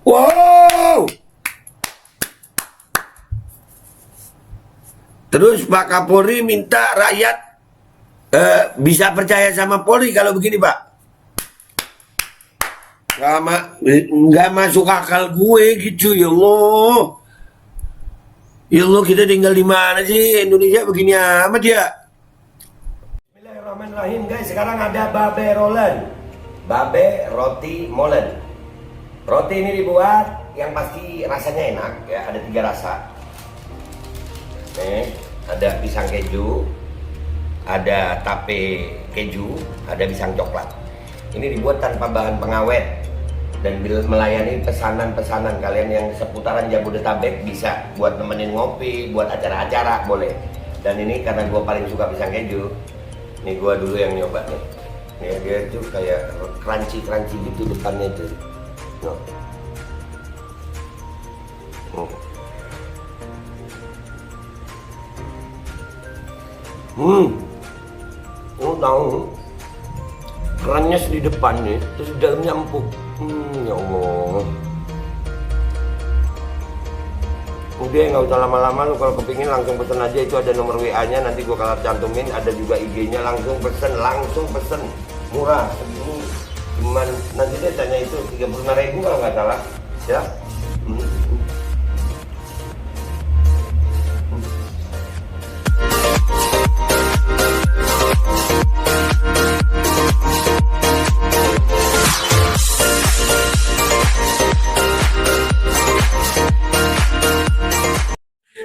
Wow. Terus Pak Kapolri minta rakyat bisa percaya sama Polri kalau begini, Pak. Nggak masuk akal gue gitu, ya Allah. Ya Allah, kita tinggal di mana sih? Indonesia begini amat ya. Bismillahirrahmanirrahim, guys. Sekarang ada babe rolen, babe roti molen. Roti ini dibuat yang pasti rasanya enak ya. Ada 3 rasa. Nih, ada pisang keju, ada tape keju, ada pisang coklat. Ini dibuat tanpa bahan pengawet dan melayani pesanan-pesanan kalian yang seputaran Jabodetabek. Bisa buat nemenin ngopi, buat acara-acara boleh. Dan ini karena gue paling suka pisang keju, nih gue dulu yang nyoba nih. Nih dia tuh kayak crunchy gitu depannya tuh. Tahu kerannya di depan nih, terus di dalamnya empuk. Ya Allah. Udah nggak usah lama-lama, lu kalau kepingin langsung pesen aja, itu ada nomor WA-nya, nanti gua kalau cantumin, ada juga IG-nya, langsung pesen, murah segini. Cuman nanti dia tanya itu 35.000 kalau nggak salah, ya.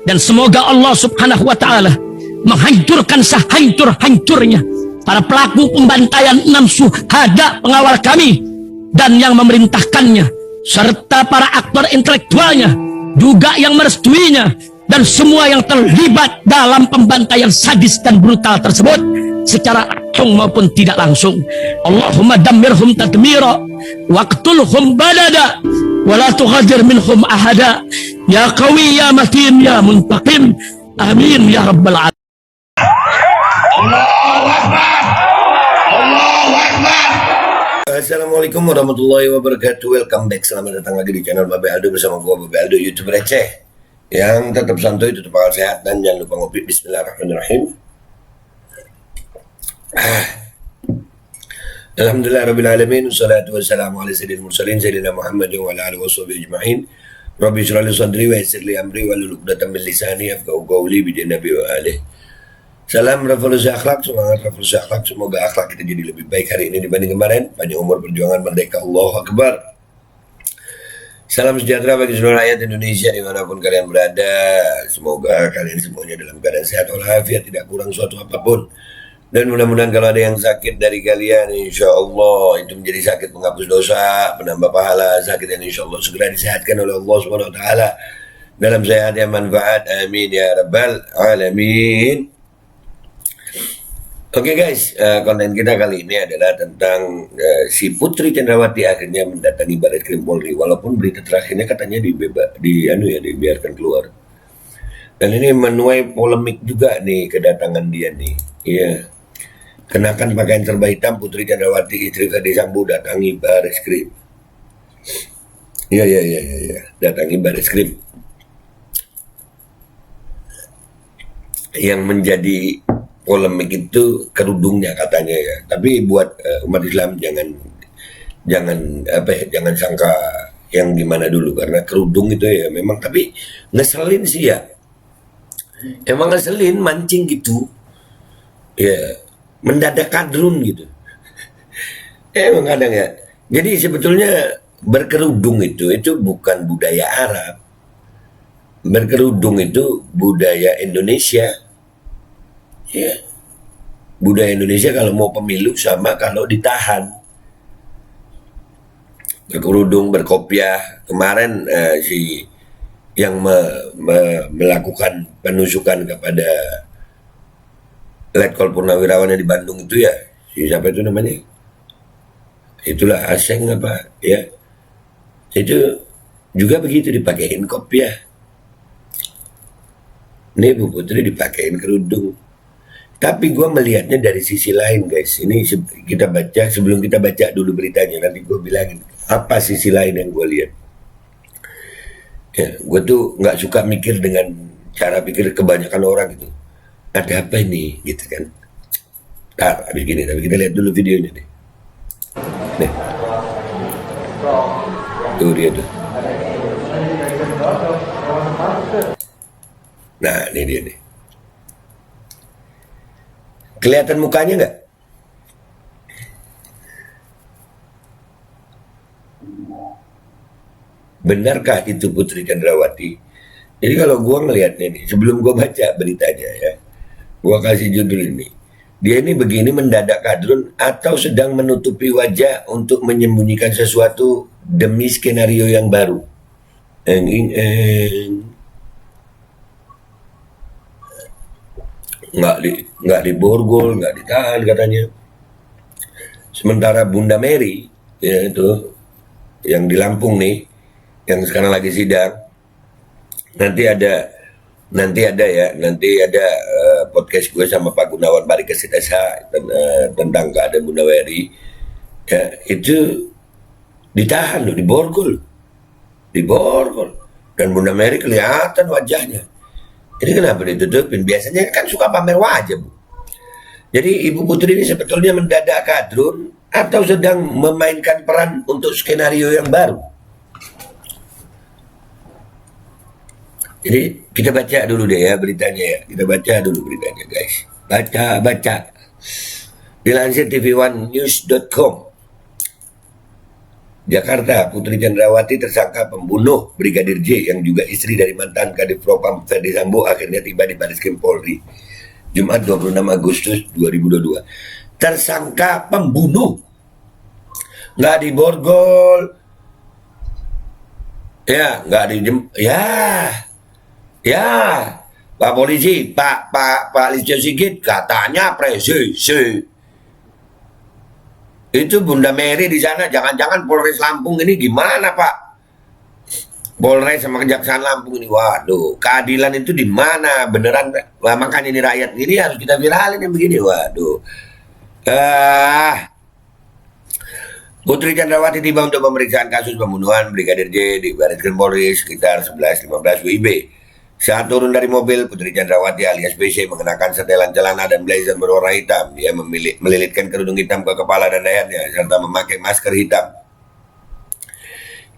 Dan semoga Allah subhanahu wa ta'ala menghancurkan sehancur-hancurnya para pelaku pembantaian 6 syuhada pengawal kami dan yang memerintahkannya, serta para aktor intelektualnya juga yang merestuinya, dan semua yang terlibat dalam pembantaian sadis dan brutal tersebut secara langsung maupun tidak langsung. Allahumma dammirhum tadmira waqtulhum badada wala tughadir minhum ahada ya qawi ya matin ya muntaqim, amin ya rabbal alamin. Allahu Akbar. Allahu Akbar. Assalamualaikum warahmatullahi wabarakatuh. Welcome back, selamat datang lagi di channel Babe Aldo bersama gua Babe Aldo, YouTube receh yang tetap santuy, tetap akal sehat, dan jangan lupa ngopi. Bismillahirrahmanirrahim. Alhamdulillah rabbil alamin, wassalatu wassalamu ala sayyidil mursalin sayyidina Muhammad wa ala alihi washabihi ajma'in. Rabbi shrah li sadri wa yassir li amri wahlul 'uqdatam min lisani yafqahu qawli bi nabi wa alihi. Salam revolusi akhlak, semangat revolusi akhlak. Semoga akhlak kita jadi lebih baik hari ini dibanding kemarin. Panjang umur, perjuangan, merdeka, Allahu Akbar. Salam sejahtera bagi seluruh rakyat Indonesia dimanapun kalian berada. Semoga kalian semuanya dalam keadaan sehat walafiat, tidak kurang suatu apapun. Dan mudah-mudahan kalau ada yang sakit dari kalian, insya Allah itu menjadi sakit penghapus dosa, penambah pahala, sakit yang insya Allah segera disehatkan oleh Allah Subhanahu Wa Taala dalam sehat yang manfaat. Amin ya rabbal alamin. Oke guys, konten kita kali ini adalah tentang si Putri Chandrawati akhirnya mendatangi Barreskrim Polri, walaupun berita terakhirnya katanya dibiarkan keluar. Dan ini menuai polemik juga nih kedatangan dia nih. Iya. Kenakan pakaian serba hitam, Putri Chandrawati istri Ferdy Sambo datangi Barreskrim. Iya. Datangi Barreskrim. Yang menjadi polemik itu kerudungnya katanya ya. Tapi buat umat Islam jangan sangka yang gimana dulu, karena kerudung itu ya memang, tapi ngeselin sih ya. Emang ngeselin, mancing gitu. Ya, mendadak kadrun gitu. Emang kadang ya. Jadi sebetulnya berkerudung itu bukan budaya Arab. Berkerudung itu budaya Indonesia. Ya. Budaya Indonesia kalau mau pemilu sama kalau ditahan. Berkerudung, berkopiah. Kemarin si yang melakukan penusukan kepada Letkol Purnawirawan di Bandung itu ya, siapa itu namanya? Itulah Aseng apa ya? Itu juga begitu, dipakein kopiah. Ini Bu Putri dipakein kerudung. Tapi gue melihatnya dari sisi lain guys. Ini kita baca, sebelum kita baca dulu beritanya, nanti gue bilangin apa sisi lain yang gue lihat. Ya, gue tuh nggak suka mikir dengan cara pikir kebanyakan orang gitu. Ada apa ini, gitu kan? Ntar, habis gini, tapi kita lihat dulu videonya deh. Nih, tuh dia tuh. Nah, ini dia nih. Kelihatan mukanya nggak? Benarkah itu Putri Chandrawati? Jadi kalau gua ngelihatnya nih, sebelum gua baca beritanya ya, gua kasih judul ini. Dia ini begini mendadak kadrun atau sedang menutupi wajah untuk menyembunyikan sesuatu demi skenario yang baru. Eng, eng, eng. Nggak diborgol, nggak ditahan katanya. Sementara Bunda Mary, ya itu yang di Lampung nih, yang sekarang lagi sidang, nanti ada podcast gue sama Pak Gunawan Barikesit SH tentang keadaan Bunda Mary. Ya, itu ditahan loh, diborgol, dan Bunda Mary kelihatan wajahnya. Ini kenapa ditutupin? Biasanya kan suka pamer wajah, Bu. Jadi Ibu Putri ini sebetulnya mendadak kadrun atau sedang memainkan peran untuk skenario yang baru. Jadi kita baca dulu deh ya beritanya ya. Kita baca dulu beritanya guys. Baca. Dilansir tv1news.com. Jakarta, Putri Chandrawati tersangka pembunuh Brigadir J yang juga istri dari mantan Kadif Propam Ferdi Sambo akhirnya tiba di Barreskrim Polri. Jumat 26 Agustus 2022. Tersangka pembunuh. Nggak diborgol. Ya, nggak Ya, Pak Polisi, Pak Listio Sigit katanya presisi. Itu Bunda Mary di sana, jangan-jangan Polres Lampung ini gimana Pak? Polres sama Kejaksaan Lampung ini, waduh, keadilan itu di mana? Beneran, wah, makanya ini rakyat ini harus kita viralin yang begini, waduh. Putri Chandrawati tiba untuk pemeriksaan kasus pembunuhan Brigadir J di Barreskrim Polri sekitar 11.15 WIB. Saat turun dari mobil, Putri Chandrawati alias BC mengenakan setelan celana dan blazer berwarna hitam. Dia melilitkan kerudung hitam ke kepala dan lehernya, serta memakai masker hitam.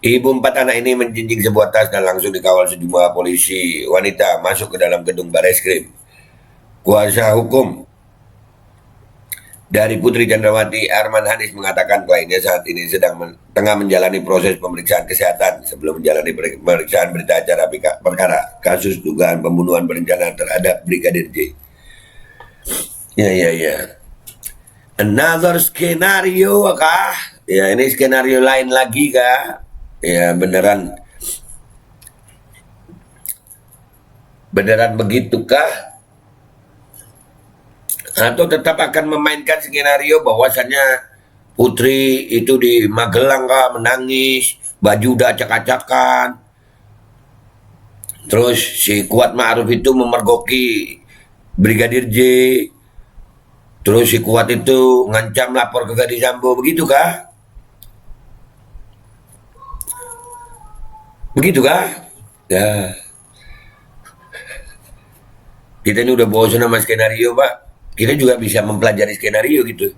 Ibu 4 anak ini menjinjing sebuah tas dan langsung dikawal sejumlah polisi wanita masuk ke dalam gedung Barreskrim. Kuasa hukum dari Putri Chandrawati, Arman Hanis, mengatakan kliennya saat ini tengah menjalani proses pemeriksaan kesehatan sebelum menjalani pemeriksaan berita acara perkara kasus dugaan pembunuhan berencana terhadap Brigadir J. Ya. Another skenario kah? Ya, ini skenario lain lagi kah? Ya, beneran begitukah? Atau tetap akan memainkan skenario bahwasannya Putri itu di Magelang kah menangis, baju udah acak-acakan, terus si Kuat Ma'ruf itu memergoki Brigadir J, terus si Kuat itu ngancam lapor ke Ferdi Sambo, begitu kah? Ya, kita ini udah bosan sama skenario Pak. Kita juga bisa mempelajari skenario gitu.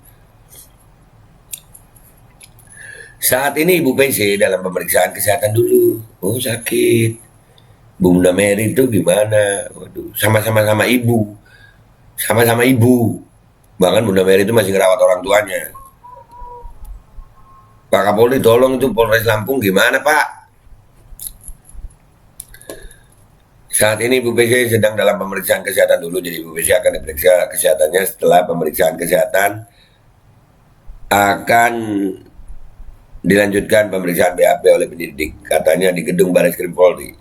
Saat ini Ibu PC dalam pemeriksaan kesehatan dulu. Oh, sakit. Bunda Mary itu gimana? Waduh, sama-sama ibu. Sama-sama ibu. Bahkan Bunda Mary itu masih ngerawat orang tuanya. Pak Kapolri tolong itu Polres Lampung gimana Pak? Saat ini Ibu PC sedang dalam pemeriksaan kesehatan dulu, jadi Ibu PC akan diperiksa kesehatannya. Setelah pemeriksaan kesehatan akan dilanjutkan pemeriksaan BAP oleh penyidik, katanya di gedung Barreskrim Polri.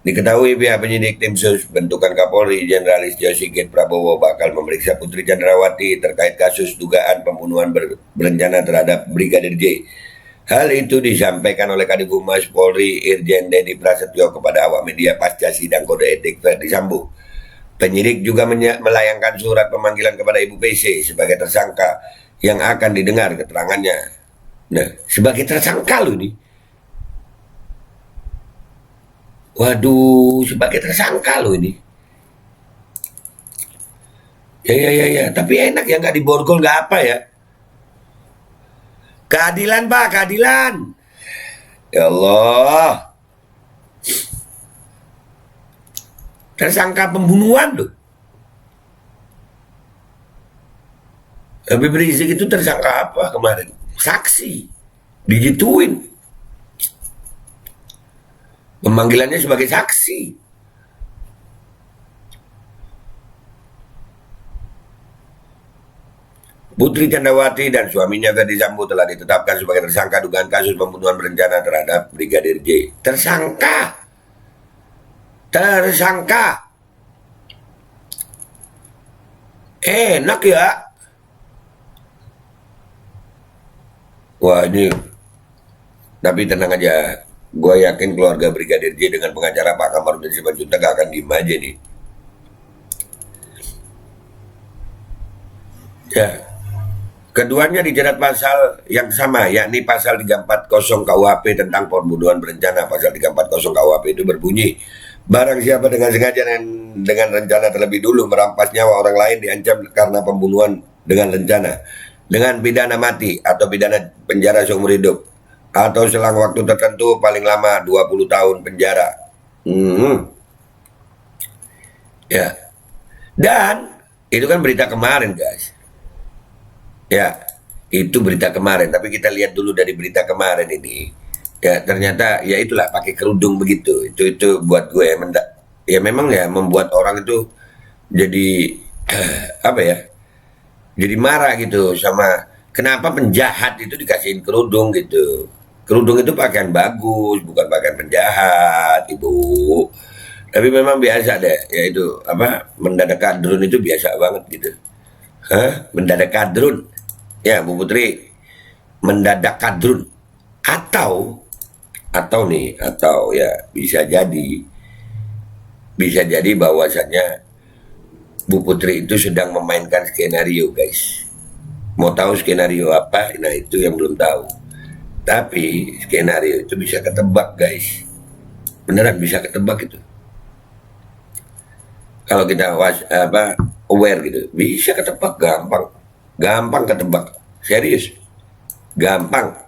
Diketahui pihak penyidik tim sus bentukan Kapolri Jenderal Listio Sigit Prabowo bakal memeriksa Putri Chandrawati terkait kasus dugaan pembunuhan berencana terhadap Brigadir J. Hal itu disampaikan oleh Kadif Humas Polri Irjen Dedi Prasetyo kepada awak media pasca sidang kode etik Ferdi Sambo. Penyidik juga melayangkan surat pemanggilan kepada Ibu PC sebagai tersangka yang akan didengar keterangannya. Nah, sebagai tersangka loh ini. Waduh, sebagai tersangka loh ini. Ya. Tapi enak ya nggak diborgol nggak apa ya. Keadilan Pak, keadilan. Ya Allah. Tersangka pembunuhan loh. Habib Rizik itu tersangka apa kemarin? Saksi. Digituin. Pemanggilannya sebagai saksi. Putri Candrawati dan suaminya Ferdi Sambo telah ditetapkan sebagai tersangka dugaan kasus pembunuhan berencana terhadap Brigadir J. Tersangka. Enak ya. Wah ini, tapi tenang aja. Gue yakin keluarga Brigadir J dengan pengacara Pak Kamarudin Simanjuntak gak akan diem aja nih. Ya. Keduanya dijerat pasal yang sama, yakni pasal 340 KUHP tentang pembunuhan berencana. Pasal 340 KUHP itu berbunyi, barang siapa dengan sengaja dan dengan rencana terlebih dulu merampas nyawa orang lain diancam karena pembunuhan dengan rencana, dengan pidana mati atau pidana penjara seumur hidup, atau selang waktu tertentu paling lama 20 tahun penjara. Ya. Dan itu kan berita kemarin, guys. Ya, itu berita kemarin. Tapi kita lihat dulu dari berita kemarin ini. Ya, ternyata ya itulah pakai kerudung begitu. Itu buat gue ya memang ya membuat orang itu jadi apa ya? Jadi marah gitu sama kenapa penjahat itu dikasihin kerudung gitu. Kerudung itu pakaian bagus, bukan pakaian penjahat, Ibu. Tapi memang biasa deh, ya itu apa? Mendadak kadrun itu biasa banget gitu. Hah? Mendadak kadrun. Ya, Bu Putri, mendadak kadrun atau ya bisa jadi bahwasannya Bu Putri itu sedang memainkan skenario, guys. Mau tahu skenario apa? Nah, itu yang belum tahu. Tapi skenario itu bisa ketebak, guys. Beneran bisa ketebak itu. Kalau kita aware gitu, bisa ketebak gampang ketebak, serius, gampang.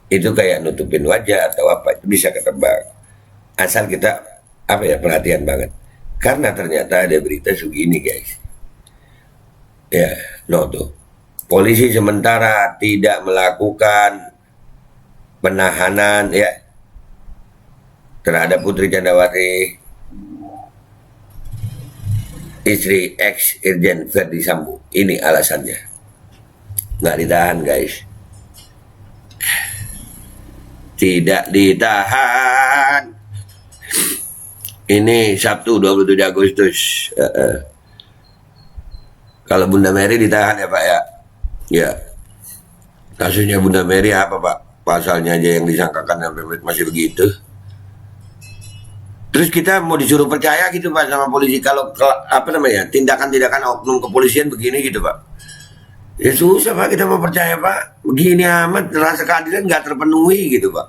Itu kayak nutupin wajah atau apa, itu bisa ketebak. Asal kita perhatian banget. Karena ternyata ada berita segini, guys. Ya, tuh. Polisi sementara tidak melakukan penahanan ya terhadap Putri Candrawati, istri ex Irjen Ferdi Sambo. Ini alasannya. Nggak ditahan, guys. Tidak ditahan. Ini Sabtu 27 Agustus. Kalau Bunda Mary ditahan ya Pak ya. Ya. Kasusnya Bunda Mary apa Pak? Pasalnya aja yang disangkakan sampai masih begitu. Terus kita mau disuruh percaya gitu Pak sama polisi kalau tindakan-tindakan oknum kepolisian begini gitu Pak. Ya susah Pak kita mau percaya Pak. Begini amat rasa keadilan nggak terpenuhi gitu Pak.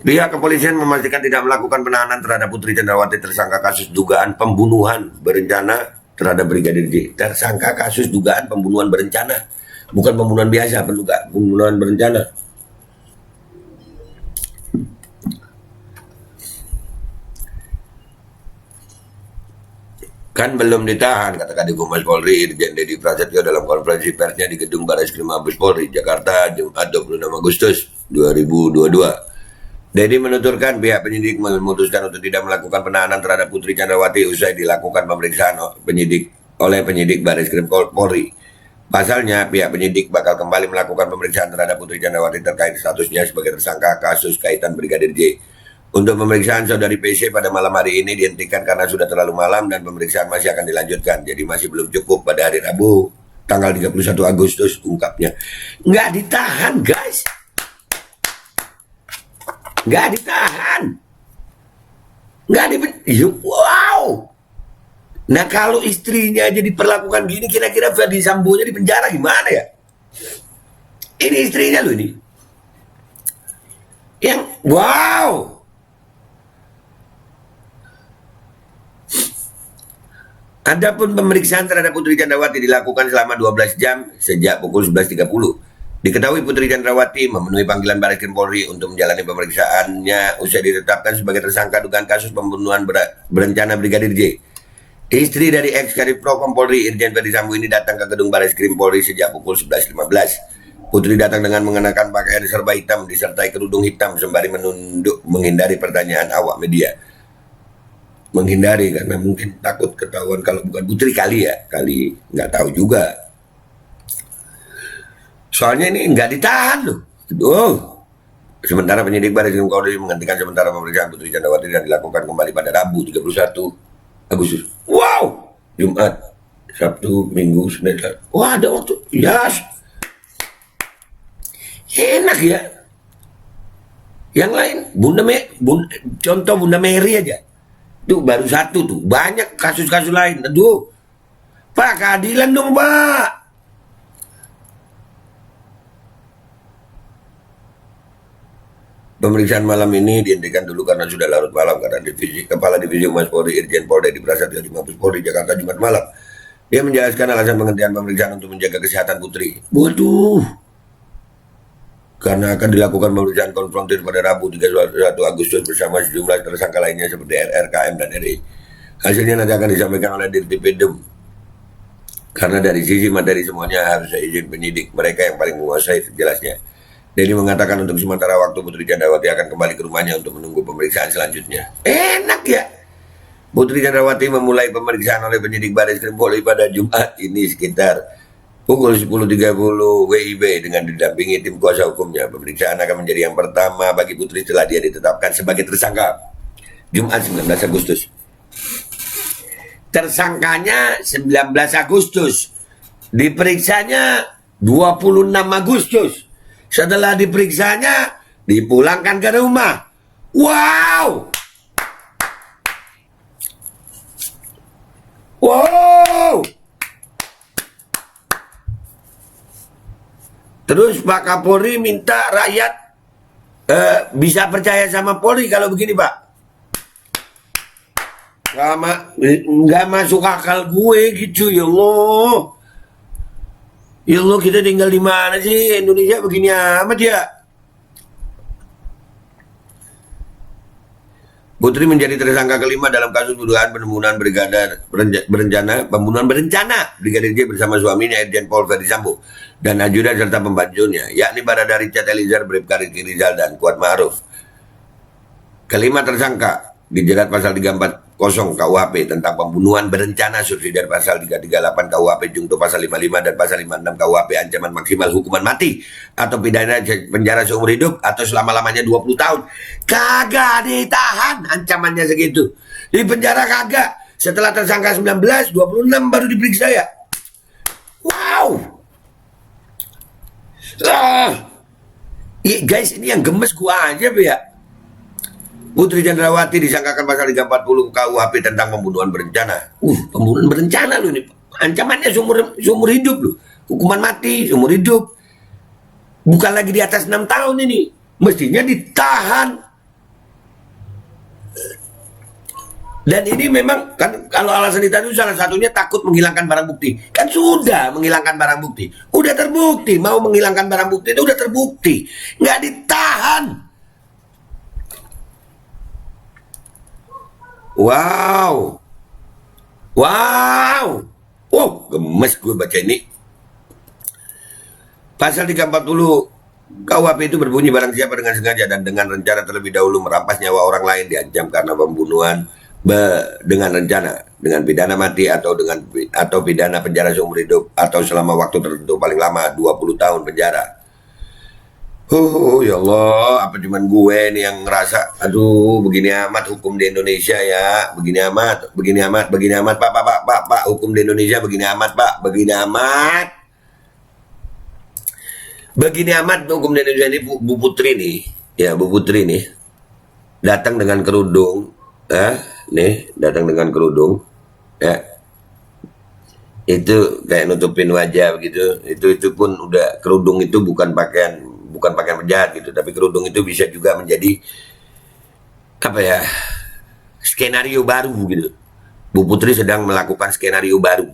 Pihak kepolisian memastikan tidak melakukan penahanan terhadap Putri Candrawati tersangka kasus dugaan pembunuhan berencana terhadap Brigadir J. Tersangka kasus dugaan pembunuhan berencana. Bukan pembunuhan biasa, pembunuhan berencana. Kan belum ditahan, kata Kadif Humas Polri Irjen Dedi Prasetyo dalam konferensi persnya di Gedung Barreskrim Mabes Polri, Jakarta, Jumat 26 Agustus 2022. Dedi menuturkan pihak penyidik memutuskan untuk tidak melakukan penahanan terhadap Putri Candrawati usai dilakukan pemeriksaan oleh penyidik Barreskrim Polri. Pasalnya, pihak penyidik bakal kembali melakukan pemeriksaan terhadap Putri Candrawati terkait statusnya sebagai tersangka kasus kaitan Brigadir J. Untuk pemeriksaan saudari PC pada malam hari ini dihentikan karena sudah terlalu malam dan pemeriksaan masih akan dilanjutkan. Jadi masih belum cukup pada hari Rabu, tanggal 31 Agustus ungkapnya. Nggak ditahan, guys. Nggak ditahan. Wow. Nah kalau istrinya aja diperlakukan gini, kira-kira Ferdi Sambo-nya di penjara gimana ya? Ini istrinya loh ini. Yang Wow. Adapun pemeriksaan terhadap Putri Chandrawati dilakukan selama 12 jam sejak pukul 11.30. Diketahui Putri Chandrawati memenuhi panggilan Barreskrim Polri untuk menjalani pemeriksaannya usai ditetapkan sebagai tersangka dugaan kasus pembunuhan berencana Brigadir J. Istri dari ex-Kadif Propam Polri Irjen Verdi Sambo ini datang ke gedung Barreskrim Polri sejak pukul 11.15. Putri datang dengan mengenakan pakaian serba hitam disertai kerudung hitam sembari menunduk menghindari pertanyaan awak media. Menghindari karena mungkin takut ketahuan kalau bukan Putri kali ya, kali nggak tahu juga. Soalnya ini nggak ditahan loh. Sementara penyidik Barreskrim Polri menghentikan sementara pemeriksaan Putri Chandrawati dan dilakukan kembali pada Rabu 31 Agustus. Wow, Jumat, Sabtu, Minggu, Senin. Wah, ada waktu. Yes. Enak ya. Yang lain, contoh Bunda Mary aja. Itu baru satu tuh, banyak kasus-kasus lain. Aduh, Pak, keadilan dong, Pak. Pemeriksaan malam ini dihentikan dulu karena sudah larut malam, karena Kepala Divisi Humas Polri Irjen Pol Deddy Prasetyo di Mabes Polri Jakarta Jumat malam. Dia menjelaskan alasan penghentian pemeriksaan untuk menjaga kesehatan Putri. Waduh. Karena akan dilakukan pemeriksaan konfrontir pada Rabu 31 Agustus bersama sejumlah tersangka lainnya seperti RR, KM, dan RI. Hasilnya nanti akan disampaikan oleh Dirtipidum. Karena dari sisi materi semuanya harus izin penyidik, mereka yang paling menguasai sejelasnya. Denny mengatakan untuk sementara waktu Putri Chandrawati akan kembali ke rumahnya untuk menunggu pemeriksaan selanjutnya. Enak ya. Putri Chandrawati memulai pemeriksaan oleh penyidik Barreskrim Polri pada Jumat ini sekitar pukul 10.30 WIB dengan didampingi tim kuasa hukumnya. Pemeriksaan akan menjadi yang pertama bagi Putri setelah dia ditetapkan sebagai tersangka. Jumat 19 Agustus. Tersangkanya 19 Agustus. Diperiksanya 26 Agustus. Setelah diperiksanya, dipulangkan ke rumah. Wow! Wow! Terus Pak Kapolri minta rakyat bisa percaya sama Polri kalau begini, Pak. Nggak masuk akal gue gitu, ya Allah. Ya Allah, kita tinggal di mana sih? Indonesia begini amat ya. Putri menjadi tersangka kelima dalam kasus dugaan pembunuhan berencana Brigadir J bersama suaminya Irjen Pol Verdi Sambo dan ajudan serta pembantunya, yakni Barada Richard Eliezer, Bribka Riki Rizal, dan Kuat Ma'ruf. Kelima tersangka dijerat pasal 340 KUHP tentang pembunuhan berencana subsidiar pasal 338 KUHP Jungto pasal 55 dan pasal 56 KUHP ancaman maksimal hukuman mati atau pidana penjara seumur hidup atau selama-lamanya 20 tahun. Kagak ditahan ancamannya segitu. Di penjara kagak. Setelah tersangka 19, 26 baru diperiksa ya. Wow. Guys, ini yang gemes gua aja ya. Putri Chandrawati disangkakan pasal 340 KUHP tentang pembunuhan berencana. Pembunuhan berencana loh ini. Ancamannya seumur hidup loh. Hukuman mati seumur hidup. Bukan lagi di atas 6 tahun ini. Mestinya ditahan. Dan ini memang kan kalau alasan ditahan itu salah satunya takut menghilangkan barang bukti. Kan sudah menghilangkan barang bukti. Udah terbukti. Mau menghilangkan barang bukti itu udah terbukti. Nggak ditahan. Wow. Wow. Wow, gemes gue baca ini. Pasal 340 KUHP itu berbunyi barang siapa dengan sengaja dan dengan rencana terlebih dahulu merampas nyawa orang lain diancam karena pembunuhan dengan rencana, dengan pidana mati atau pidana penjara seumur hidup atau selama waktu tertentu paling lama 20 tahun penjara. Ya Allah, apa cuman gue nih yang ngerasa, aduh, begini amat hukum di Indonesia ya, begini amat, Pak, hukum di Indonesia begini amat, Pak, begini amat hukum di Indonesia ini. Bu Putri nih, ya Bu Putri nih, datang dengan kerudung, datang dengan kerudung, ya, itu kayak nutupin wajah begitu, itu pun udah kerudung itu bukan pakaian bukan pakaian penjahat gitu, tapi kerudung itu bisa juga menjadi apa ya, skenario baru gitu. Bu Putri sedang melakukan skenario baru,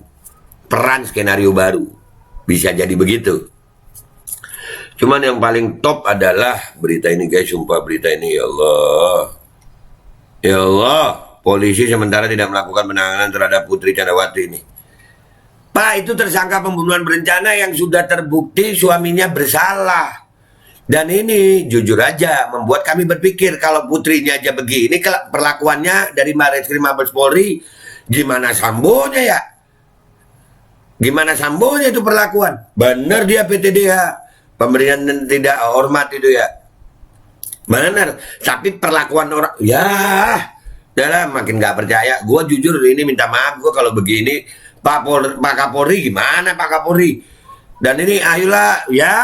peran skenario baru, bisa jadi begitu. Cuman yang paling top adalah berita ini guys, sumpah berita ini, ya Allah. Ya Allah, polisi sementara tidak melakukan penanganan terhadap Putri Candrawati ini. Pak, itu tersangka pembunuhan berencana yang sudah terbukti suaminya bersalah. Dan ini jujur aja membuat kami berpikir kalau putrinya aja begini perlakuannya dari Barreskrim Mabes Polri, gimana Sambonya ya? Gimana Sambonya itu perlakuan? Bener dia PTDH. Pemberian tidak hormat itu ya. Benar. Tapi perlakuan orang, ya, udahlah makin nggak percaya. Gue jujur ini minta maaf gue kalau begini. Pak Kapolri gimana Pak Kapolri? Dan ini ayolah, ya,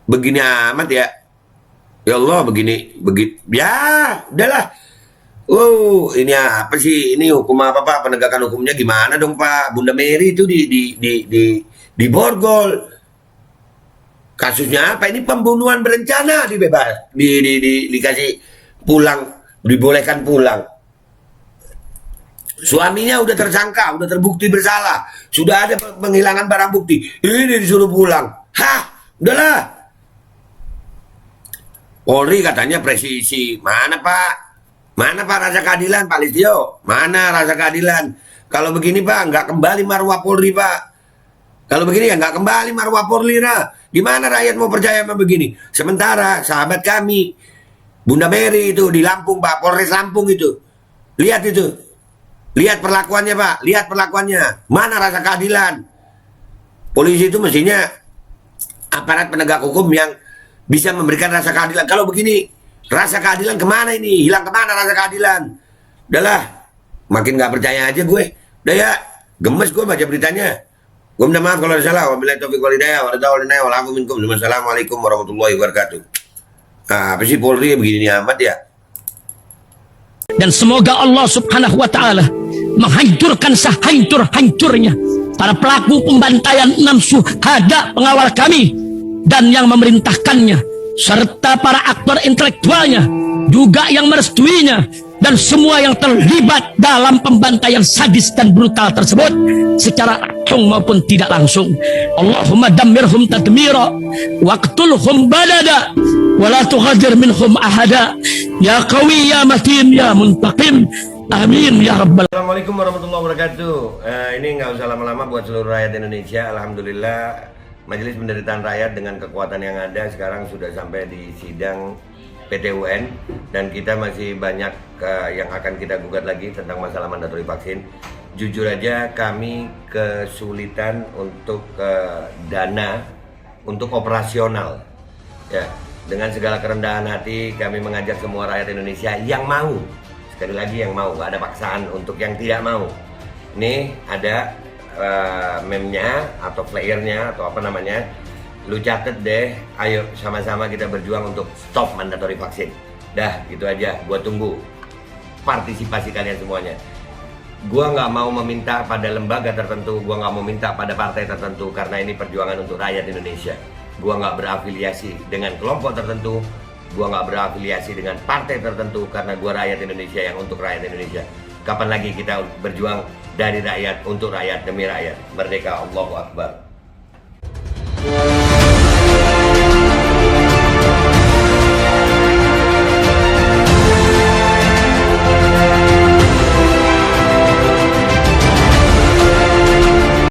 begini amat ya. Ya Allah begini, ya, udahlah. Ini apa sih? Ini hukum apa Pak? Penegakan hukumnya gimana dong Pak? Bunda Mary itu di borgol. Kasusnya apa? Ini pembunuhan berencana, dibebas, dikasih pulang, dibolehkan pulang. Suaminya udah tersangka, udah terbukti bersalah, sudah ada penghilangan barang bukti. Ini disuruh pulang. Hah, udahlah. Polri katanya presisi. Mana Pak? Mana Pak rasa keadilan Pak Listio? Mana rasa keadilan? Kalau begini Pak, nggak kembali marwah Polri Pak. Kalau begini ya nggak kembali marwah Polri lah. Gimana rakyat mau percaya sama begini? Sementara sahabat kami, Bunda Mary itu di Lampung Pak, Polres Lampung itu. Lihat itu. Lihat perlakuannya Pak, lihat perlakuannya. Mana rasa keadilan? Polisi itu mestinya aparat penegak hukum yang bisa memberikan rasa keadilan. Kalau begini, rasa keadilan kemana ini? Hilang kemana rasa keadilan? Udahlah, makin nggak percaya aja gue. Udah ya, gemes gue baca beritanya. Gue minta maaf kalau ada salah. Wabillahi taufiq wal hidayah. Wassalamualaikum warahmatullahi wabarakatuh. Nah, apa sih Polri begini amat ya? Dan semoga Allah Subhanahu wa Ta'ala menghancurkan sehancur-hancurnya para pelaku pembantaian 6 syuhada pengawal kami dan yang memerintahkannya, serta para aktor intelektualnya juga yang merestuinya, dan semua yang terlibat dalam pembantaian sadis dan brutal tersebut secara langsung maupun tidak langsung. Allahumma dammirhum tadmira waqtulhum balada wala tughadir minhum ahada ya qawi ya matin ya muntaqim, amin ya rabbal. Assalamualaikum warahmatullahi wabarakatuh. Ini nggak usah lama-lama buat seluruh rakyat Indonesia. Alhamdulillah Majelis Penderitaan Rakyat dengan kekuatan yang ada sekarang sudah sampai di sidang PT UN, dan kita masih banyak yang akan kita gugat lagi tentang masalah mandatori vaksin. Jujur aja kami kesulitan untuk dana untuk operasional. Ya, dengan segala kerendahan hati kami mengajak semua rakyat Indonesia yang mau, sekali lagi yang mau, gak ada paksaan untuk yang tidak mau. Ini ada meme-nya atau flyernya atau apa namanya. Lu catet deh, ayo sama-sama kita berjuang untuk stop mandatori vaksin. Dah, gitu aja. Gua tunggu partisipasi kalian semuanya. Gua nggak mau meminta pada lembaga tertentu, gua nggak mau minta pada partai tertentu, karena ini perjuangan untuk rakyat Indonesia. Gua nggak berafiliasi dengan kelompok tertentu, gua nggak berafiliasi dengan partai tertentu, karena gua rakyat Indonesia yang untuk rakyat Indonesia. Kapan lagi kita berjuang dari rakyat untuk rakyat demi rakyat? Merdeka, Allahu Akbar.